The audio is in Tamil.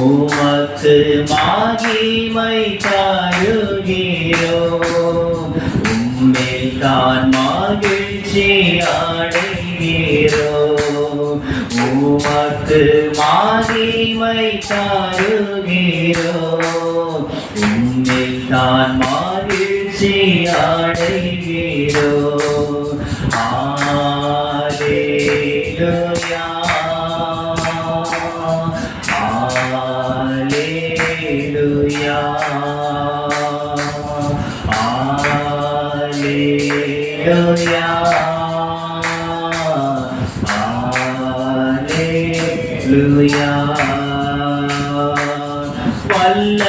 உமக்கு மகிமை தருகிறோம், உம்மில் தான் மகிழ்ச்சி அடைகிறோம். உமக்கு மகிமை தருகிறோம், உம்மில் தான் மகிழ்ச்சி அடைகிறோம். அல்லேலூயா, அல்லேலூயா, அல்லேலூயா, அல்லேலூயா. வல்ல